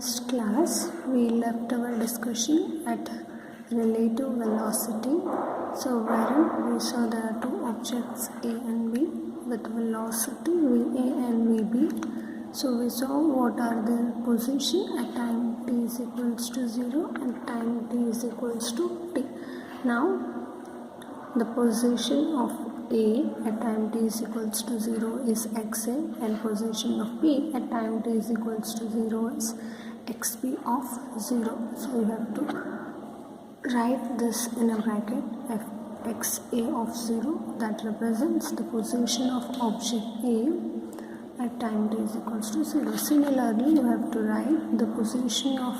Last class we left our discussion at relative velocity. So wherein we saw there are two objects A and B with velocity VA and VB. So we saw what are their position at time t is equals to 0 and time t is equals to t. Now the position of A at time t is equals to 0 is xa and position of B at time t is equals to 0 is xb of 0. So we have to write this in a bracket fxa of 0 that represents the position of object A at time t is equals to 0. Similarly, you have to write the position of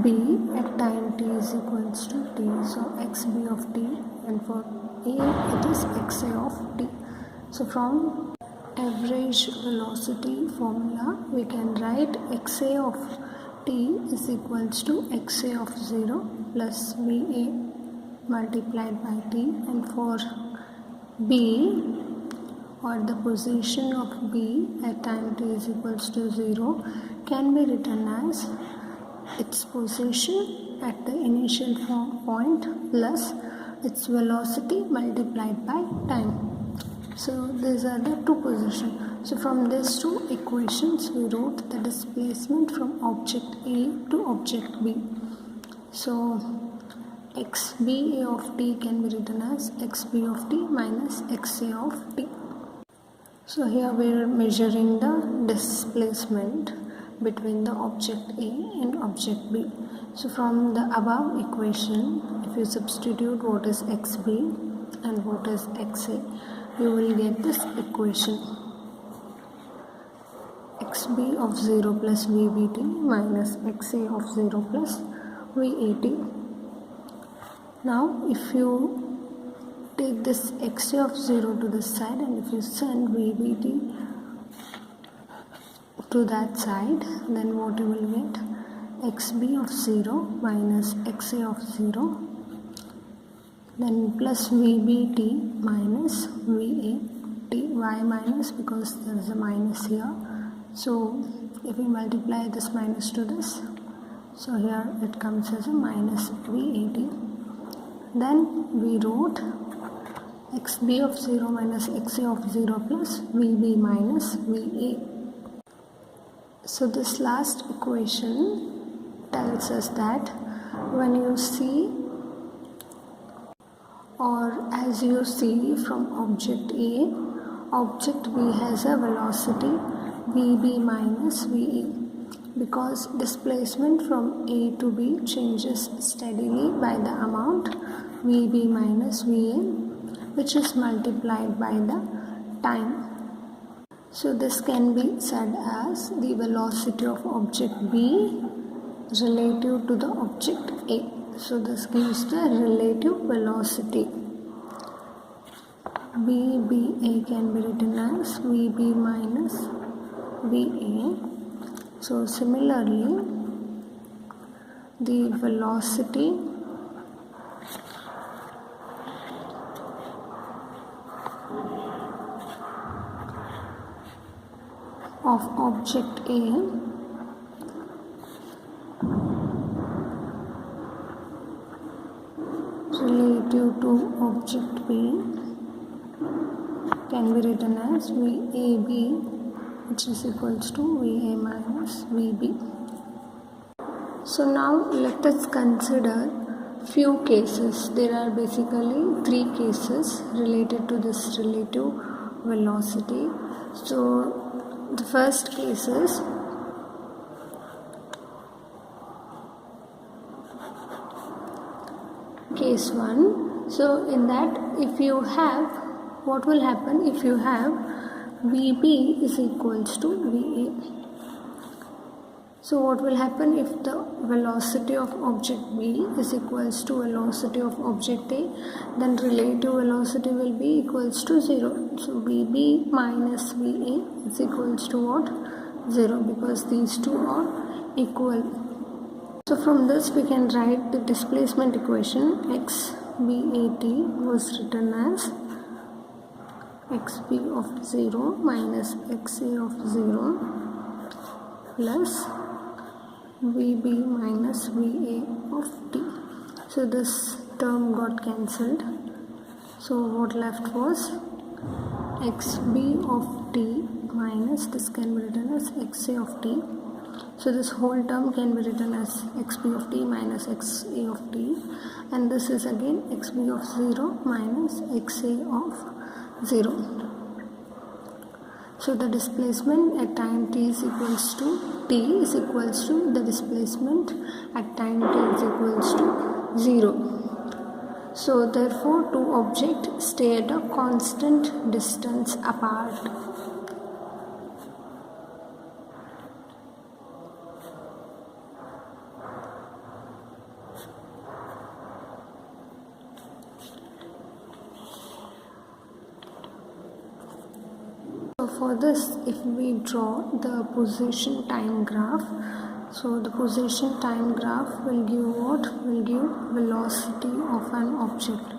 B at time t is equals to t. So xb of t, and for A it is xa of t. So from average velocity formula we can write xa of t is equals to xa of 0 plus va multiplied by t, and for B or the position of B at time t is equals to 0 can be written as its position at the initial point plus its velocity multiplied by time. So these are the two positions. So from these two equations we wrote the displacement from object A to object B. So xb of t can be written as xb of t minus xa of t. So here we are measuring the displacement between the object A and object B. So from the above equation, if you substitute what is xb and what is xa, you will get this equation xb of 0 plus vbt minus xa of 0 plus vat. Now if you take this xa of 0 to this side and if you send vbt to that side, then what you will get xb of 0 minus xa of 0 then plus vbt minus vat. Why minus? Because there is a minus here. So if we multiply this minus to this, so here it comes as a minus vat. Then we wrote xb of 0 minus xa of 0 plus vb minus va. So this last equation tells us that when you see, or as you see from object A, object B has a velocity VB minus VA, because displacement from A to B changes steadily by the amount VB minus VA, which is multiplied by the time. So this can be said as the velocity of object B relative to the object A. So this gives the relative velocity. VBA can be written as VB minus VA. So similarly, the velocity of object A relative to object B can be written as VAB, which is equals to VA minus VB. So now let us consider few cases. There are basically three cases related to this relative velocity. So the first case is case 1. So in that, if you have, what will happen if you have VB is equals to VA? So what will happen if the velocity of object B is equals to velocity of object A, then relative velocity will be equals to 0. So VB minus VA is equals to what? 0, because these two are equal. So from this we can write the displacement equation. xbat was written as xb of 0 minus xa of 0 plus VB minus VA of t. So this term got cancelled. So what left was XB of t minus, this can be written as XA of t. So this whole term can be written as XB of t minus XA of t, and this is again XB of 0 minus XA of 0. So the displacement at time t is equals to the displacement at time t is equals to 0. So therefore two objects stay at a constant distance apart. So for this, if we draw the position time graph, so the position time graph will give what? Will give velocity of an object.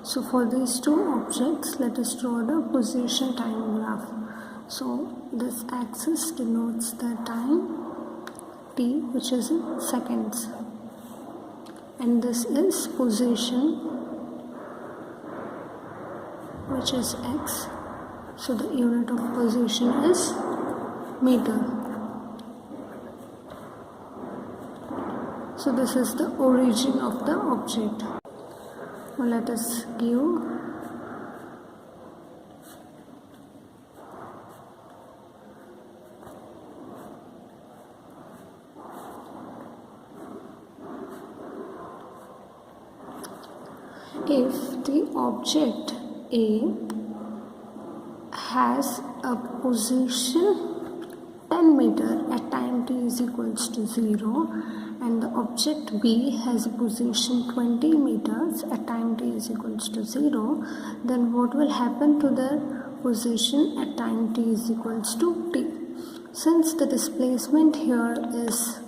So for these two objects, let us draw the position time graph. So this axis denotes the time t, which is in seconds, and this is position, which is x. So the unit of position is meter. So this is the origin of the object. Now let us give if the object A has a position 10 meter at time t is equals to 0, and the object B has a position 20 meters at time t is equals to 0, then what will happen to their position at time t is equals to t? Since the displacement here is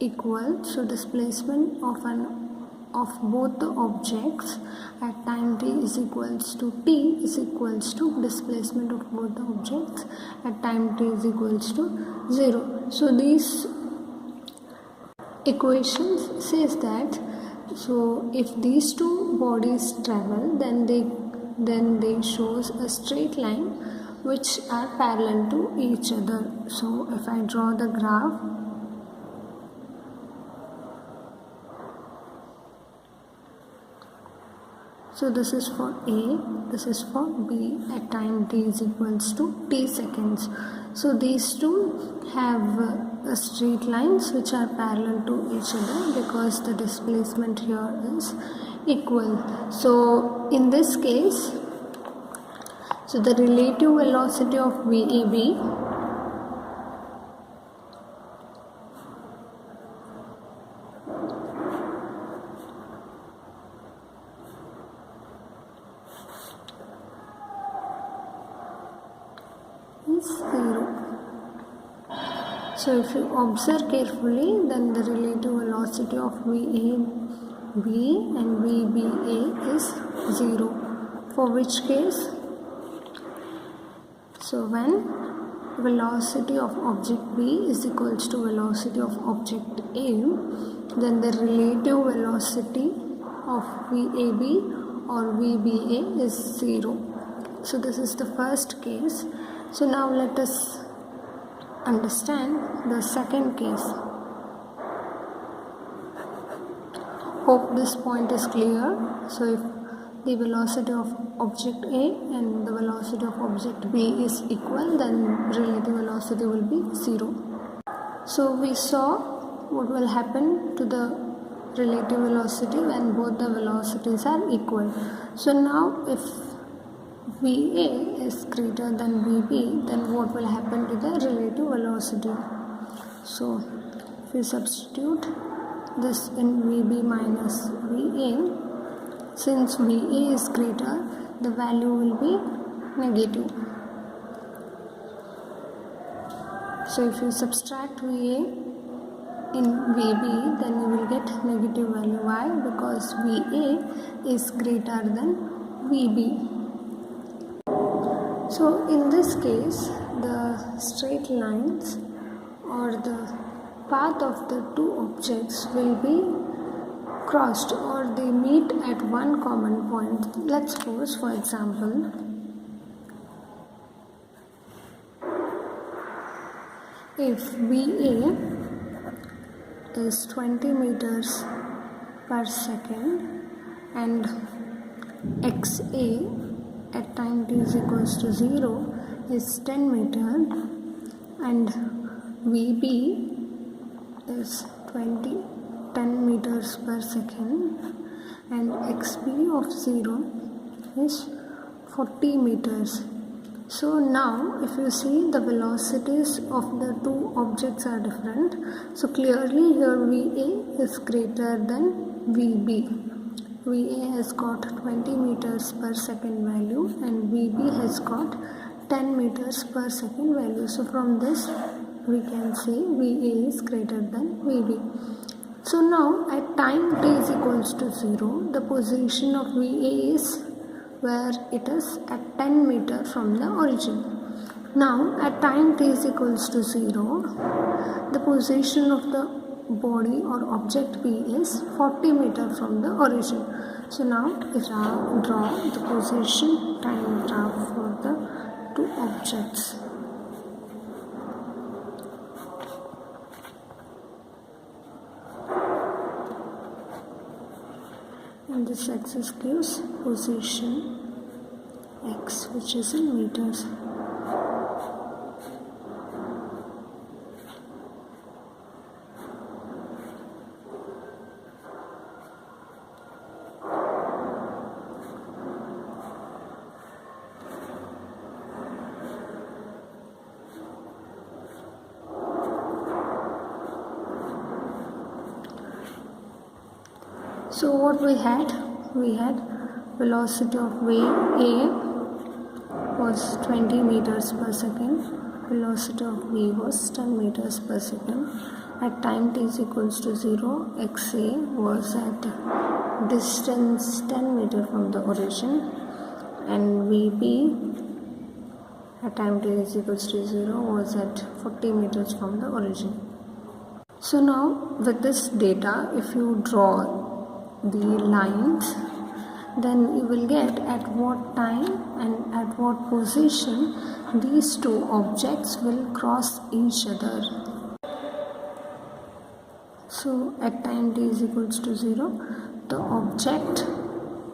equal, so displacement of both the objects at time t is equals to t is equals to displacement of both the objects at time t is equals to 0. So these equations says that, so if these two bodies travel, then they shows a straight line which are parallel to each other. So if I draw the graph, so this is for A, this is for B at time t is equals to t seconds. So these two have straight lines which are parallel to each other because the displacement here is equal. So in this case, so the relative velocity of VAB is 0. So if you observe carefully, then the relative velocity of VAB and VBA is 0. For which case? So when velocity of object B is equals to velocity of object A, then the relative velocity of VAB or VBA is 0. So this is the first case. So now let us understand the second case. Hope this point is clear. So if the velocity of object A and the velocity of object B is equal, then relative velocity will be 0. So we saw what will happen to the relative velocity when both the velocities are equal. So now if VA is greater than VB, then what will happen to the relative velocity? So if we substitute this in VB minus VA, since VA is greater, the value will be negative. So if you subtract VA in VB, then you will get negative value. Why? Because VA is greater than VB. So in this case, the straight lines or the path of the two objects will be crossed or they meet at one common point. Let's suppose, for example, if VA is 20 meters per second and XA at time t is equals to 0 is 10 meter and VB is 10 meters per second and XB of 0 is 40 meters. So now if you see, the velocities of the two objects are different. So clearly here VA is greater than VB. VA has got 20 meters per second value and VB has got 10 meters per second value. So from this we can say VA is greater than VB. So now at time t is equals to 0, the position of VA is where it is at 10 meter from the origin. Now at time t is equals to 0, the position of the body or object B is 40 meter from the origin. So now if I draw the position time graph for the two objects. And this axis gives position x, which is in meters. So what we had velocity of wave A was 20 meters per second, velocity of V was 10 meters per second. At time t is equals to 0, XA was at distance 10 meters from the origin and VB at time t is equals to 0 was at 40 meters from the origin. So now with this data, if you draw the lines, then you will get at what time and at what position these two objects will cross each other. So at time t is equals to 0, the object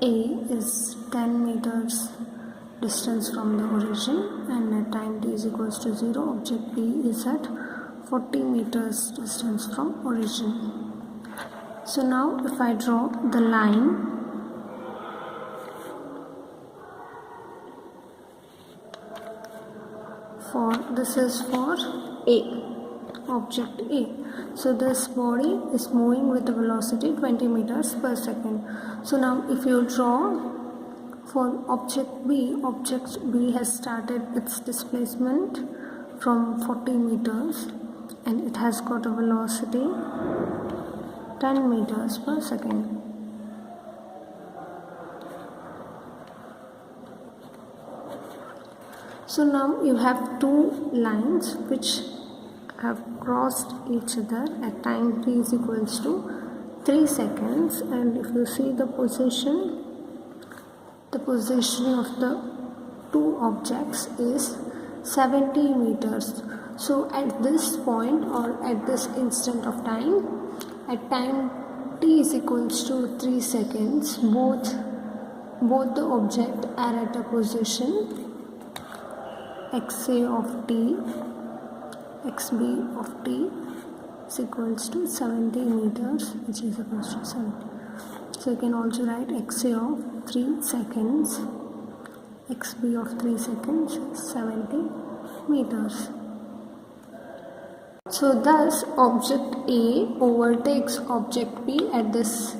A is 10 meters distance from the origin and at time t is equals to 0, object B is at 40 meters distance from origin. So now if I draw the line for, this is for A, object A. So this body is moving with the velocity 20 meters per second. So now if you draw for object B has started its displacement from 40 meters and it has got a velocity 10 meters per second. So now you have two lines which have crossed each other at time t is equals to 3 seconds, and if you see the position of the two objects is 70 meters. So at this point or at this instant of time, at time t is equals to 3 seconds, both the objects are at a position XA of t, XB of t is equals to 70 meters, which is equals to 70. So you can also write XA of 3 seconds, XB of 3 seconds is 70 meters. So thus object A overtakes object B at this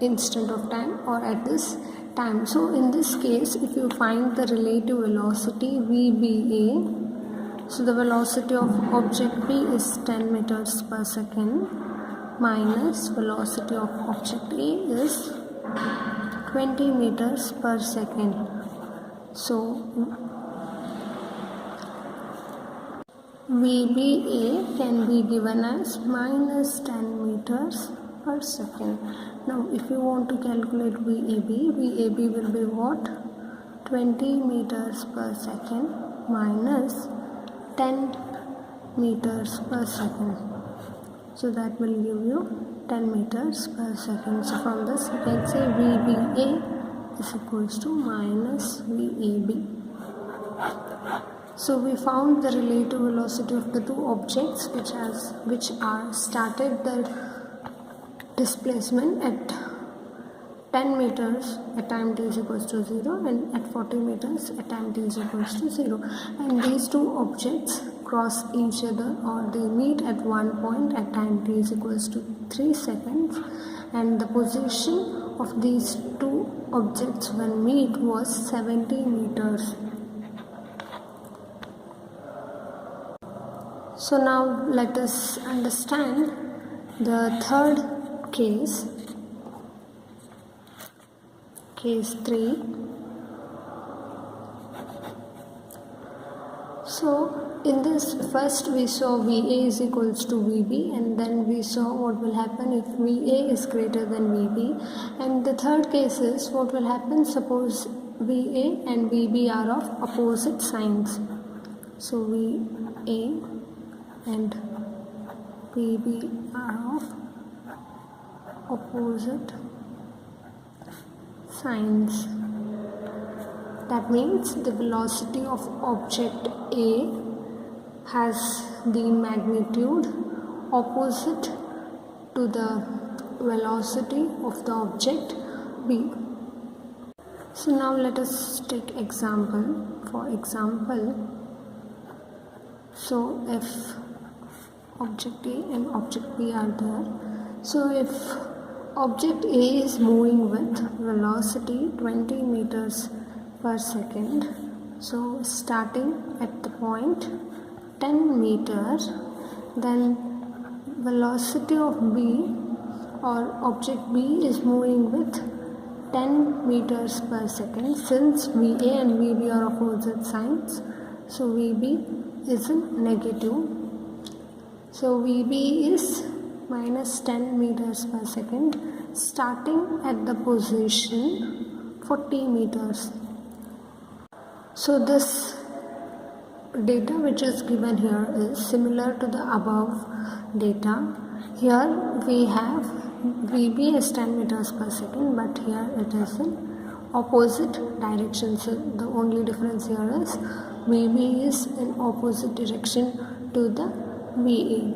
instant of time or at this time. So in this case, if you find the relative velocity VBA, so the velocity of object B is 10 meters per second minus velocity of object A is 20 meters per second. So VBA can be given as minus 10 meters per second. Now if you want to calculate VAB will be what? 20 meters per second minus 10 meters per second. So that will give you 10 meters per second. So from this you can say VBA is equals to minus VAB. So we found the relative velocity of the two objects which are started the displacement at 10 meters at time t is equals to 0 and at 40 meters at time t is equals to 0, and these two objects cross each other or they meet at one point at time t is equals to 3 seconds, and the position of these two objects when meet was 70 meters. So now let us understand the third case, case 3. So in this first we saw VA is equals to VB, and then we saw what will happen if VA is greater than VB, and the third case is what will happen suppose VA and VB are of opposite signs. So VA and VB are of opposite signs. That means the velocity of object A has the magnitude opposite to the velocity of the object B. So now let us take example. For example, so if object A and object B are there. So if object A is moving with velocity 20 meters per second, so starting at the point 10 meters, then velocity of B or object B is moving with 10 meters per second. Since VA and VB are opposite signs, so VB is in negative. So VB is minus 10 meters per second starting at the position 40 meters. So this data which is given here is similar to the above data. Here we have VB is 10 meters per second, but here it is in opposite direction. So the only difference here is VB is in opposite direction to the VA.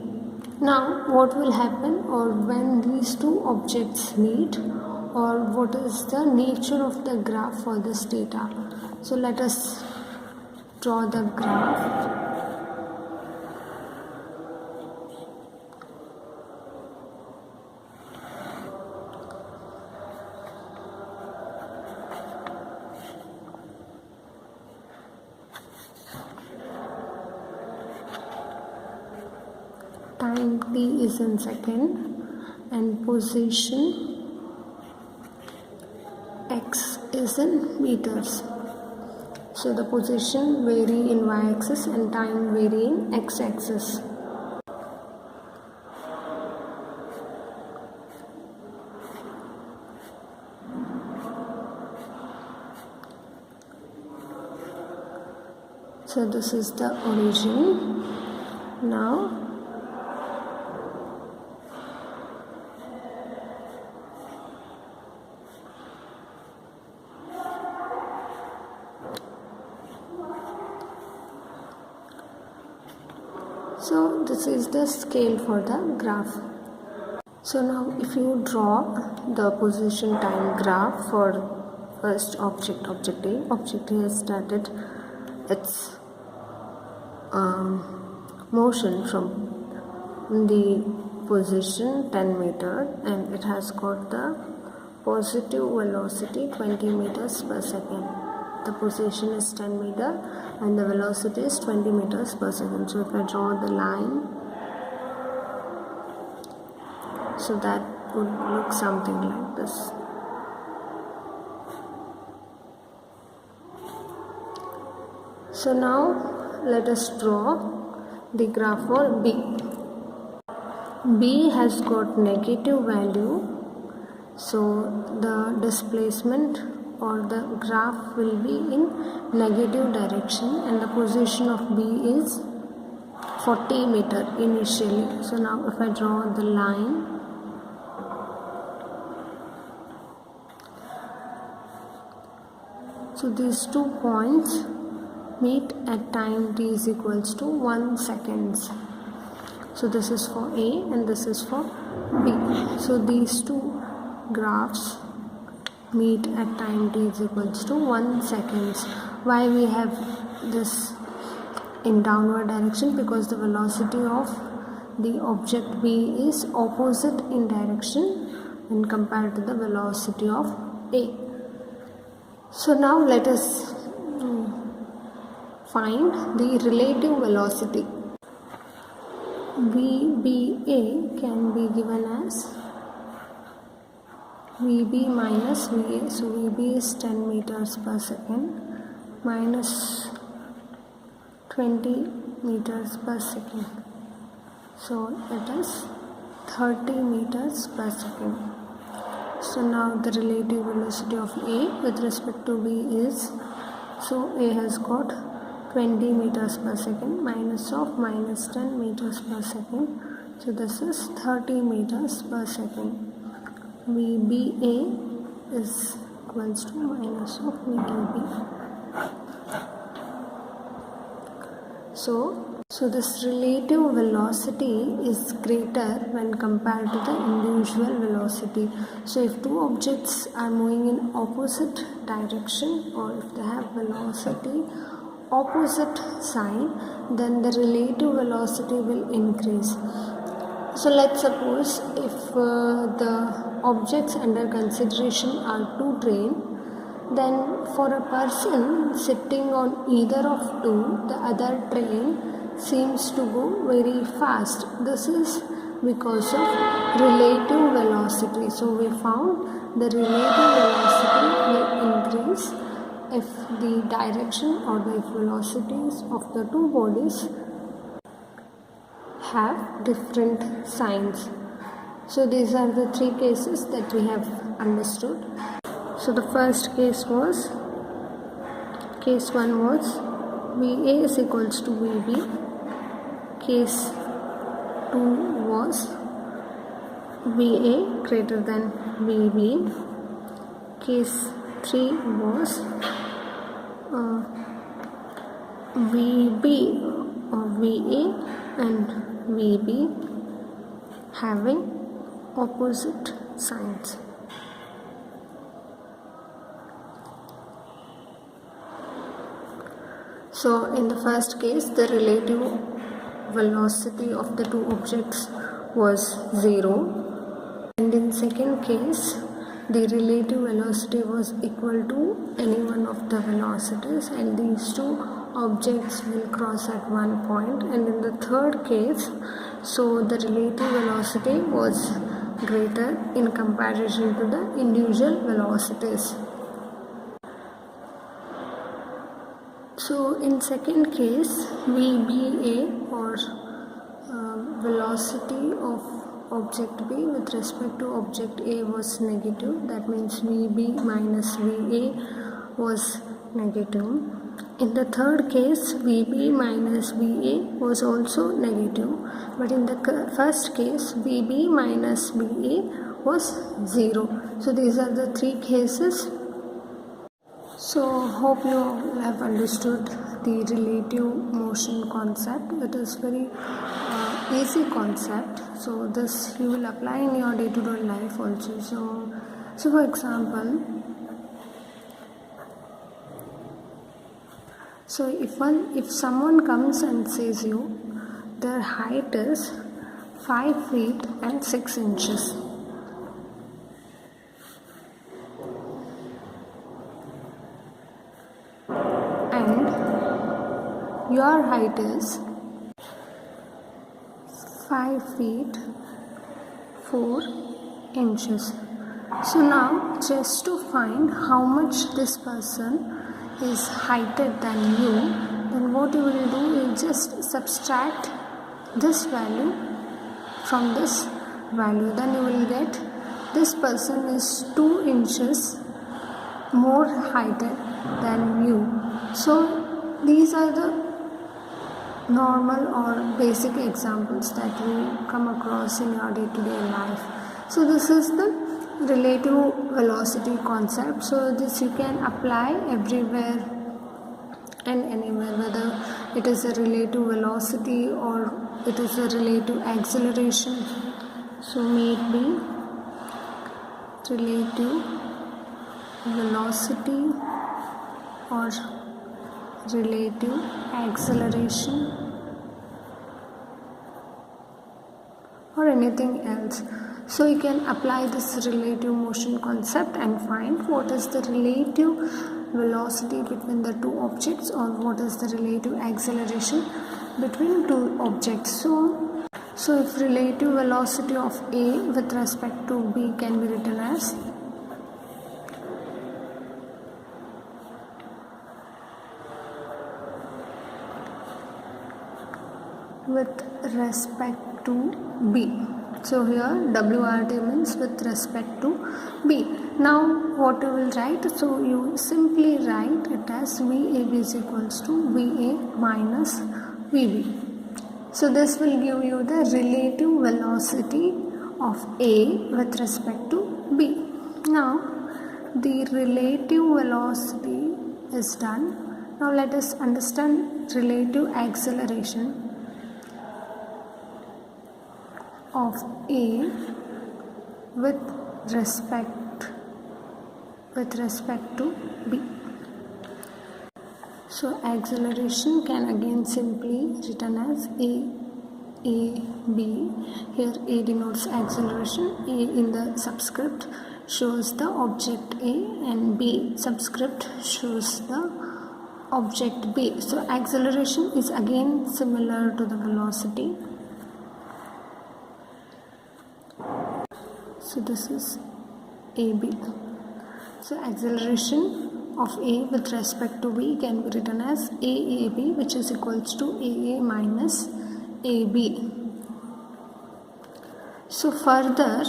Now what will happen, or when these two objects meet, or what is the nature of the graph for this data? So let us draw the graph. Time t is in second and position x is in meters. So the position vary in y-axis and time vary in x-axis. So this is the origin. Now so this is the scale for the graph. So now if you draw the position time graph for first object A, object A has started its motion from the position 10 meter and it has got the positive velocity 20 meters per second. The position is 10 meter and the velocity is 20 meters per second. So if I draw the line, so that would look something like this. So now let us draw the graph for B. B has got negative value, so the displacement or the graph will be in negative direction, and the position of B is 40 meter initially. So now if I draw the line, so these 2 points meet at time t is equals to 1 seconds. So this is for A and this is for B. So these 2 graphs meet at time t is equals to 1 seconds. Why we have this in downward direction? Because the velocity of the object B is opposite in direction when compared to the velocity of A. So now let us find the relative velocity. VBA can be given as VB minus VA. So VB is 10 meters per second minus 20 meters per second. So it is 30 meters per second. So now the relative velocity of A with respect to B is, so A has got 20 meters per second minus of minus 10 meters per second. So this is 30 meters per second. VBA is equals to minus of VB. So this relative velocity is greater when compared to the individual velocity. So if 2 objects are moving in opposite direction, or if they have velocity opposite sign, then the relative velocity will increase. So let's suppose if the objects under consideration are 2 trains, then for a person sitting on either of 2, the other train seems to go very fast. This is because of relative velocity. So we found the relative velocity will increase if the direction or the velocities of the 2 bodies have different signs. So these are the 3 cases that we have understood. So the first case 1 was VA is equals to VB. Case 2 was VA greater than VB. Case 3 was VB or VA and VB having opposite signs. So in the first case, the relative velocity of the 2 objects was 0, and in second case the relative velocity was equal to any one of the velocities, and these 2 objects will cross at one point. And in the third case, so the relative velocity was greater in comparison to the individual velocities. So in second case, VBA or velocity of object B with respect to object A was negative. That means VB minus VA was negative. In the third case, VB minus VA was also negative. But in the first case, VB minus VA was 0. So these are the 3 cases. So hope you have understood the relative motion concept. It is very easy concept. So this you will apply in your day-to-day life also. So for example, so if someone comes and says you their height is 5 feet and 6 inches. Your height is 5 feet 4 inches. So now just to find how much this person is heighted than you, then what you will do is just subtract this value from this value, then you will get this person is 2 inches more heighted than you. So these are the normal or basic examples that you come across in your day-to-day life. So this is the relative velocity concept. So this you can apply everywhere and anywhere, whether it is a relative velocity or it is a relative acceleration. So may it be relative velocity or relative acceleration or anything else. So you can apply this relative motion concept and find what is the relative velocity between the two objects or what is the relative acceleration between two objects. So if relative velocity of A with respect to B can be written as with respect to B. So here WRT means with respect to B. Now what you will write? So you simply write it as VAB is equals to VA minus VB. So this will give you the relative velocity of A with respect to B. Now the relative velocity is done. Now let us understand relative acceleration of A with respect to B. So acceleration can again simply written as A, B. Here A denotes acceleration, A in the subscript shows the object A and B subscript shows the object B. So acceleration is again similar to the velocity. So this is AB. So acceleration of A with respect to B can be written as AAB, which is equals to AA minus AB. So further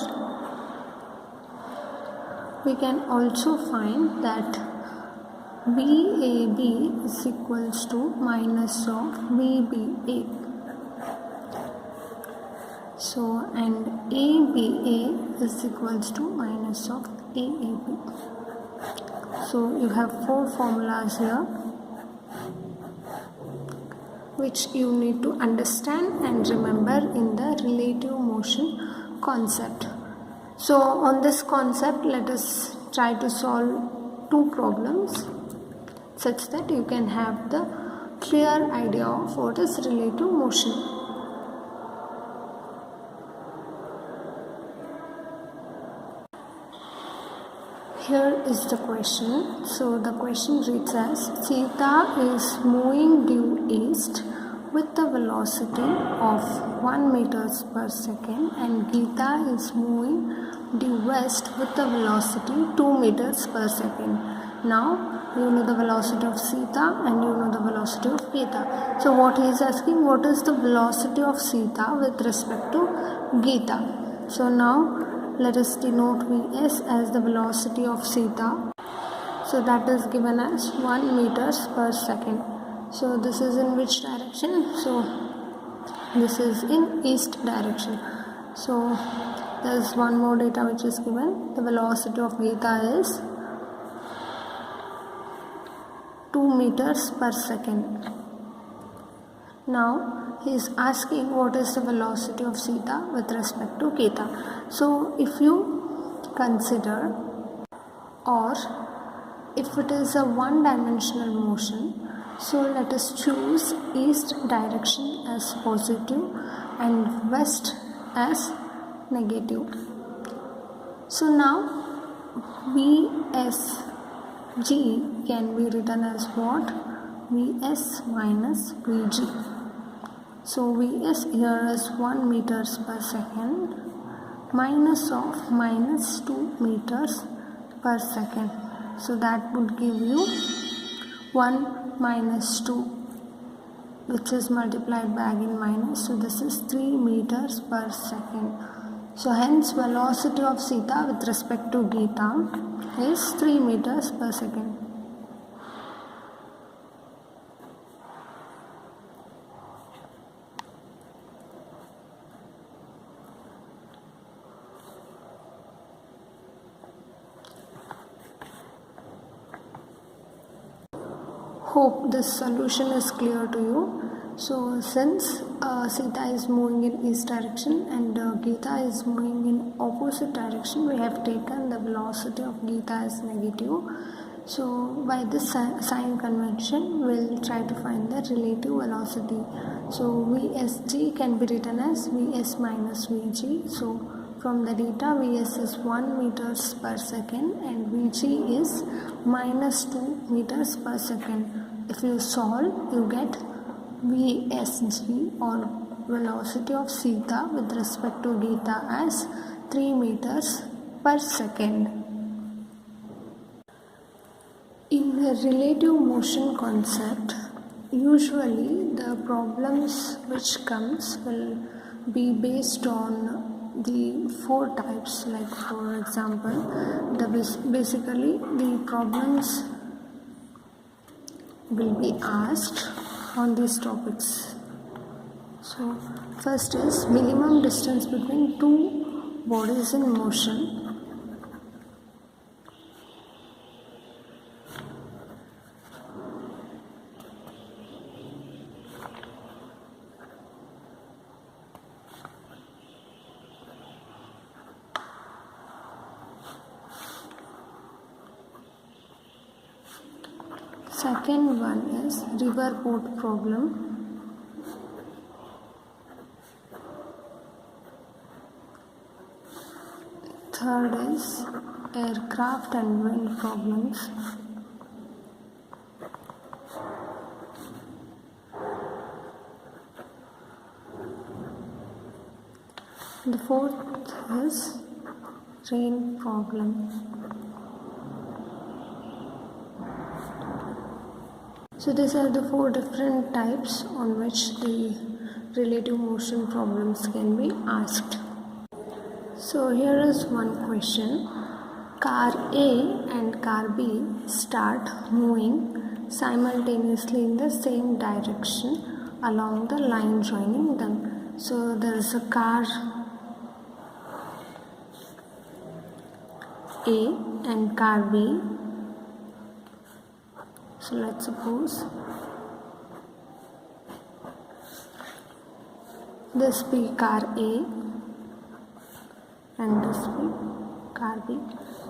we can also find that VAB is equals to minus of VBA. So and ABA is equals to minus of AAB. So you have 4 formulas here which you need to understand and remember in the relative motion concept. So on this concept, let us try to solve 2 problems such that you can have the clear idea of what is relative motion. Here is the question. So the question reads as Sita is moving due east with the velocity of 1 meters per second and Geeta is moving due west with the velocity 2 meters per second. Now you know the velocity of Sita and you know the velocity of Geeta. So what he is asking, what is the velocity of Sita with respect to Geeta? So now let us denote Vs as the velocity of Sita. So that is given as 1 meters per second. So this is in which direction? So this is in east direction. So there is one more data which is given. The velocity of Geeta is 2 meters per second. Now he is asking what is the velocity of Sita with respect to Geeta. So if you consider, or if it is a one-dimensional motion, so let us choose east direction as positive and west as negative. So now VSG can be written as what? Vs minus Vg. So Vs here is 1 meters per second minus of minus 2 meters per second. So that would give you 1 minus 2 which is multiplied by again minus, so this is 3 meters per second. So hence velocity of Sita with respect to Geeta is 3 meters per second. Hope this solution is clear to you. So since Sita is moving in east direction and Geeta is moving in opposite direction, we have taken the velocity of Geeta as negative. So by this sign convention, we'll try to find the relative velocity. So Vsg can be written as Vs minus Vg. So from the data, Vs is 1 meters per second and Vg is minus 2 meters per second. If you solve, you get Vsg or velocity of Sita with respect to Geeta as 3 meters per second. In the relative motion concept, usually the problems which comes will be based on the 4 types. Like for example, basically the problems will be asked on these topics. So first is minimum distance between 2 bodies in motion. Second one is river boat problem. Third is aircraft and wind problems. The fourth is rain problem. So these are the 4 different types on which the relative motion problems can be asked. So here is one question. Car A and car B start moving simultaneously in the same direction along the line joining them. So there is a car A and car B. So let's suppose this be car A and this be car B.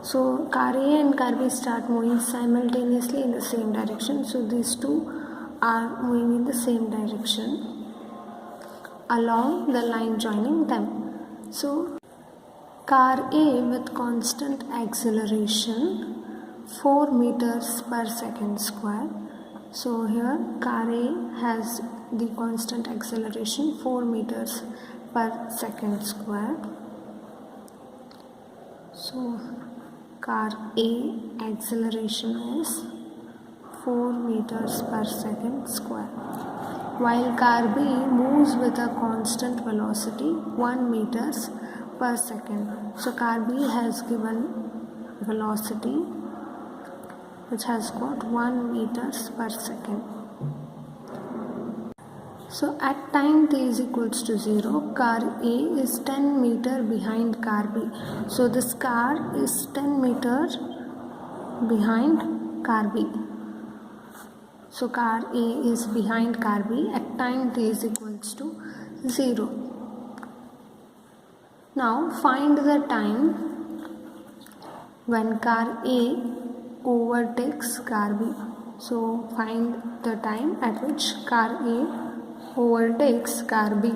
So car A and car B start moving simultaneously in the same direction. So these two are moving in the same direction along the line joining them. So car A with constant acceleration 4 meters per second square. So here car A has the constant acceleration 4 meters per second square. So car A acceleration is 4 meters per second square, while car B moves with a constant velocity 1 meters per second. So car B has given velocity which has got 1 meters per second. So at time t is equals to 0, car A is 10 meter behind car B. So this car is 10 meter behind car B. So car A is behind car B at time t is equals to 0. Now find the time when car A overtakes car B. So find the time at which car A overtakes car B.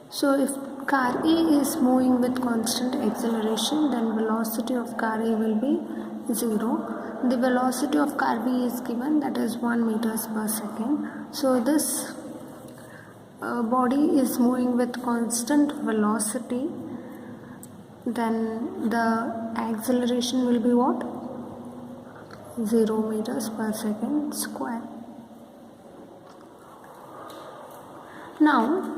So if car A is moving with constant acceleration, then velocity of car A will be 0. The velocity of car B is given, that is 1 meters per second. So this body is moving with constant velocity, then the acceleration will be what? 0 meters per second square. Now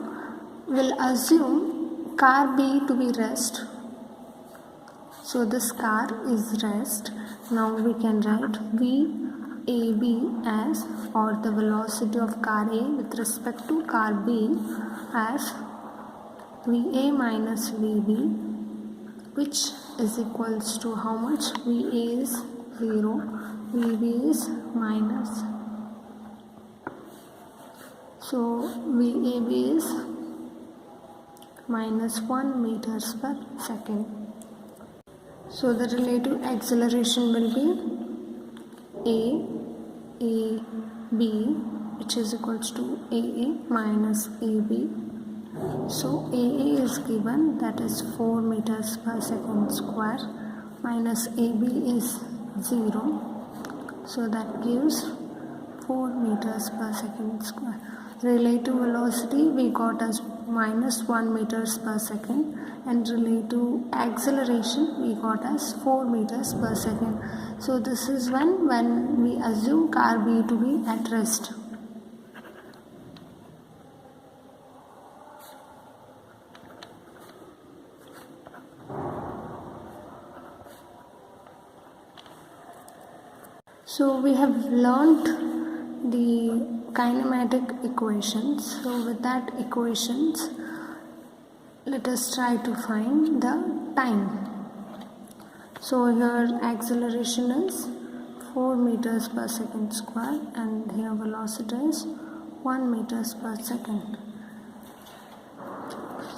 we'll assume car B to be rest. So this car is rest. Now we can write VAB as, or the velocity of car A with respect to car B as VA minus VB, which is equals to how much? VA is 0, VB is minus. So VAB is minus 1 meters per second. So the relative acceleration will be AB, which is equals to AA minus AB. So AA is given, that is 4 meters per second square, minus AB is 0. So that gives 4 meters per second square. Relative velocity we got as minus 1 meters per second, and relative acceleration we got as 4 meters per second. So this is when we assume car B to be at rest. So we have learnt the kinematic equations. So with that equations, let us try to find the time. So here acceleration is 4 meters per second square, and here velocity is 1 meters per second.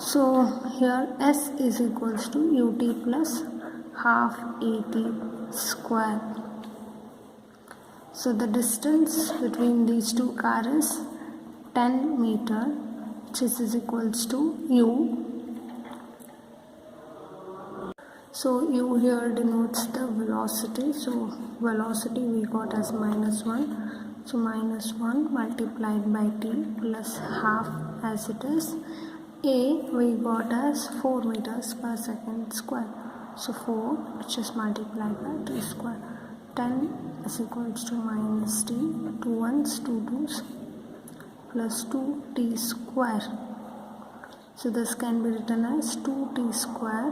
So here S is equals to ut plus half at square. So the distance between these two cars is 10 meter, which is equals to u. So u here denotes the velocity. So velocity we got as minus 1. So minus 1 multiplied by t plus half as it is. A we got as 4 meters per second square. So 4, which is multiplied by t square. 10 is equals to minus t, 2 ones, 2 2s, plus 2t square. So this can be written as 2t square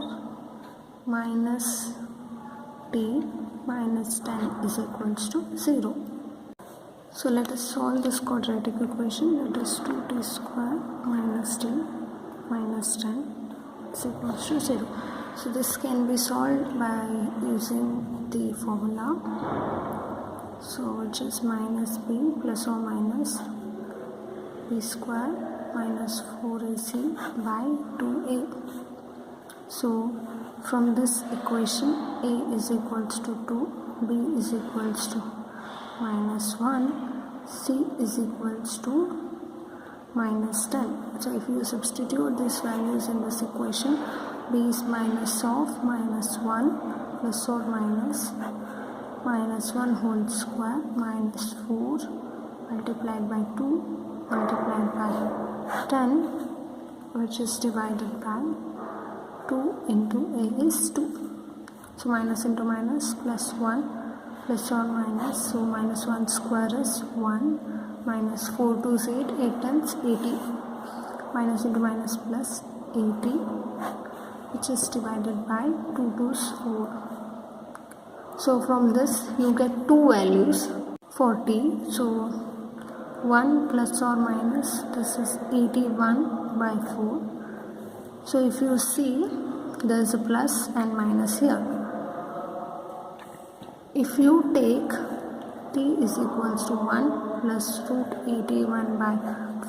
minus t minus 10 is equals to 0. So let us solve this quadratic equation. That is 2t square minus t minus 10 is equals to 0. So this can be solved by using the formula. So which is minus b plus or minus b square minus 4ac by 2a. So from this equation, a is equals to 2, b is equals to minus 1, c is equals to minus 10. So if you substitute these values in this equation, b is minus of minus 1 plus or minus 1 whole square minus 4 multiplied by 2 multiplied by 10, which is divided by 2 into a is 2. So minus into minus plus 1 plus or minus. So minus 1 square is 1 minus 4 2 is 8, 8 times 80. Minus into minus plus 80, which is divided by 2 2's 4. So from this you get two values for t. So 1 plus or minus, this is 81 by 4. So if you see, there is a plus and minus here. If you take t is equals to 1 plus root 81 by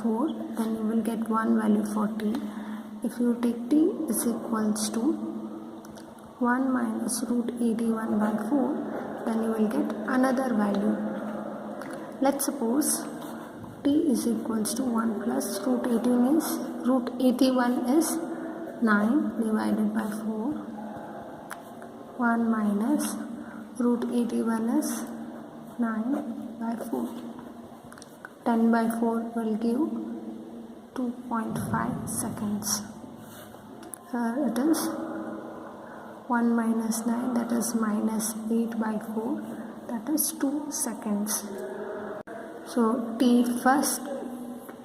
4, then you will get one value for t. If you take t is equals to 1 minus root 81 by 4, then you will get another value. Let's suppose t is equals to 1 plus root 81 is 9 divided by 4. 1 minus root 81 is 9 by 4. 10 by 4 will give 2.5 seconds. Here it is 1 minus 9, that is minus 8 by 4, that is 2 seconds. So t first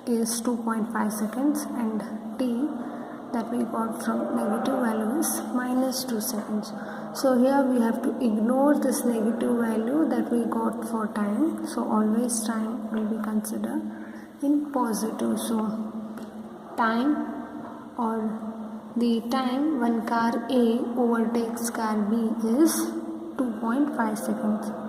is 2.5 seconds and t that we got from negative value is minus 2 seconds. So here we have to ignore this negative value that we got for time. So always time will be considered in positive. So time, or the time when car A overtakes car B, is 2.5 seconds.